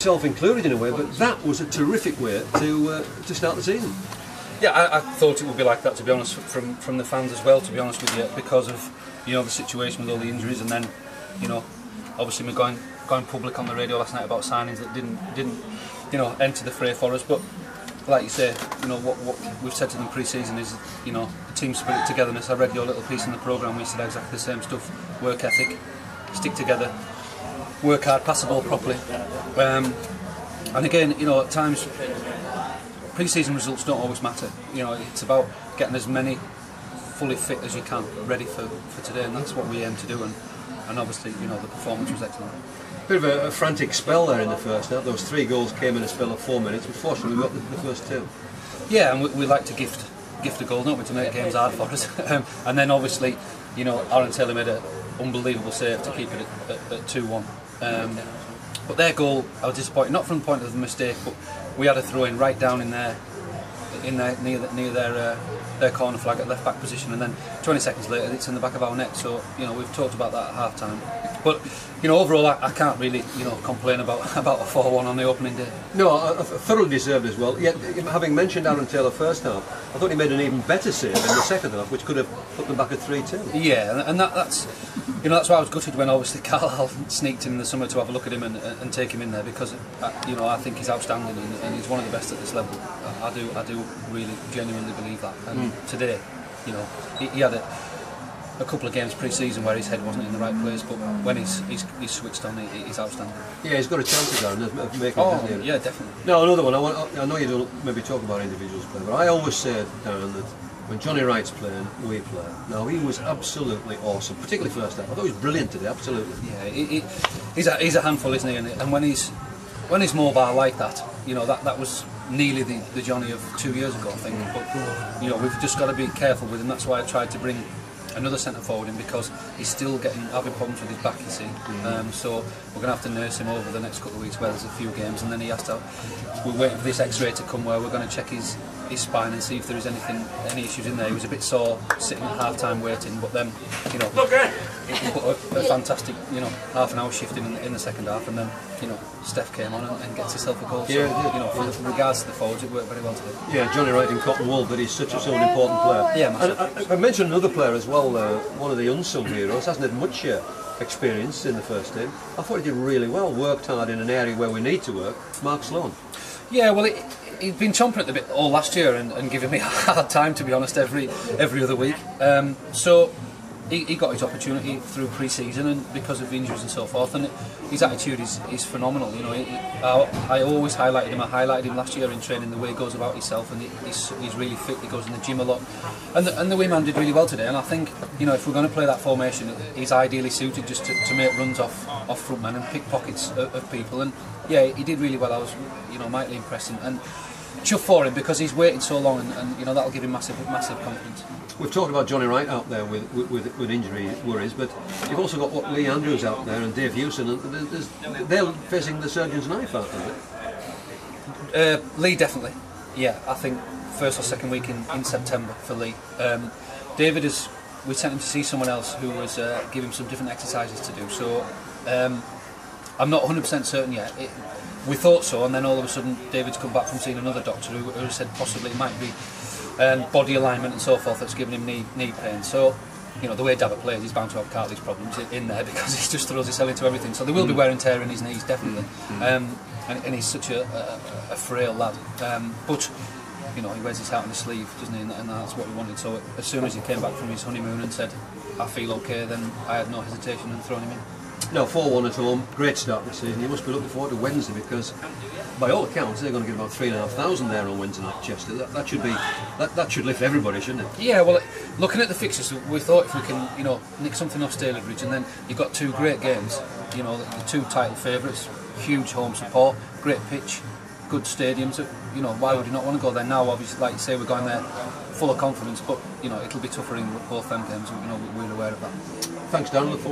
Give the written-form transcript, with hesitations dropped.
Self-included in a way, but that was a terrific way to start the season. Yeah, I thought it would be like that, to be honest, from the fans as well, to be honest with you, because of the situation with all the injuries, and then obviously we're going public on the radio last night about signings that didn't enter the fray for us. But like you say, what we've said to them pre-season is the team spirit, togetherness. I read your little piece in the programme where you said exactly the same stuff: work ethic, stick together, work hard, pass the ball properly. And again, at times pre-season results don't always matter. It's about getting as many fully fit as you can, ready for today, and that's what we aim to do. And obviously, the performance was excellent. Bit of a frantic spell there in the first half. Those 3 goals came in a spell of 4 minutes. Unfortunately, we got the first 2. Yeah, and we like to gift a goal, don't we, to make games hard for us. And then obviously, Aaron Taylor made an unbelievable save to keep it at 2-1. But their goal, I was disappointed, not from the point of the mistake, but we had a throw in right down in there near their corner flag at left back position, and then 20 seconds later it's in the back of our net. So we've talked about that at half time. But overall I can't really complain about a 4-1 on the opening day. No, thoroughly deserved as well. Yet, having mentioned Aaron Taylor first half, I thought he made an even better save in the second half, which could have put them back at 3-2. Yeah, and that's why I was gutted when obviously Carlisle sneaked in the summer to have a look at him and take him in there, because I think he's outstanding and he's one of the best at this level. I do really genuinely believe that. And today, he had a couple of games pre-season where his head wasn't in the right place, but when he's switched on, he's outstanding. Yeah, he's got a chance of making it. Yeah, definitely. No, another one. I know you don't maybe talk about individuals playing, but I always say, Darren, that when Johnny Wright's playing, we play. Now, he was absolutely awesome, particularly first half. I thought he was brilliant today, absolutely. Yeah, he's a handful, isn't he? And when he's mobile like that, that was nearly the Johnny of 2 years ago, I think. But we've just got to be careful with him. That's why I tried to bring another centre forward in, because he's still having problems with his back, you see. So we're going to have to nurse him over the next couple of weeks where there's a few games, and then we're waiting for this X-ray to come where we're going to check his spine and see if there is any issues in there. He was a bit sore sitting at half time waiting, but then he put a fantastic half an hour shift in the second half, and then Steph came on and gets himself a goal. So for regards to the forwards, it worked very well today. Yeah, Johnny Wright in cotton wool, but he's such an important player. Yeah, and I mentioned another player as well, one of the unsung heroes, hasn't had much experience in the first team. I thought he did really well, worked hard in an area where we need to work. Mark Sloan. Yeah, well, he'd been chomping at the bit all last year and giving me a hard time, to be honest, every other week. So he got his opportunity through pre-season, and because of injuries and so forth, and his attitude is phenomenal. I always highlighted him. I highlighted him last year in training, the way he goes about himself, and he's really fit. He goes in the gym a lot, and the wee man did really well today. And I think if we're going to play that formation, he's ideally suited just to make runs off front men and pick pockets of people. And yeah, he did really well. I was mightily impressed, and chuffed for him, because he's waited so long, and that'll give him massive confidence. We've talked about Johnny Wright out there with injury worries, but you've also got Lee Andrews out there and Dave Hewson, and they're facing the surgeon's knife, aren't they? Lee definitely. Yeah, I think first or second week in September for Lee. David we sent him to see someone else who was giving him some different exercises to do. So I'm not 100% certain yet. We thought so, and then all of a sudden David's come back from seeing another doctor who said possibly it might be body alignment and so forth that's giving him knee pain. So the way David plays, he's bound to have cartilage problems in there, because he just throws himself into everything. So there will be wear and tear in his knees, definitely. And he's such a frail lad. But he wears his heart on his sleeve, doesn't he? And that's what we wanted. So as soon as he came back from his honeymoon and said, I feel okay, then I had no hesitation in throwing him in. Now 4-1 at home, great start this season. You must be looking forward to Wednesday, because by all accounts they're going to get about 3,500 there on Wednesday night, Chester. That should lift everybody, shouldn't it? Yeah, well, looking at the fixtures, we thought if we can nick something off Stalybridge, and then you've got 2 great games, the 2 title favourites, huge home support, great pitch, good stadiums. Why would you not want to go there now? Obviously, like you say, we're going there full of confidence, but it'll be tougher in both them games. We're aware of that. Thanks, Dan. Look forward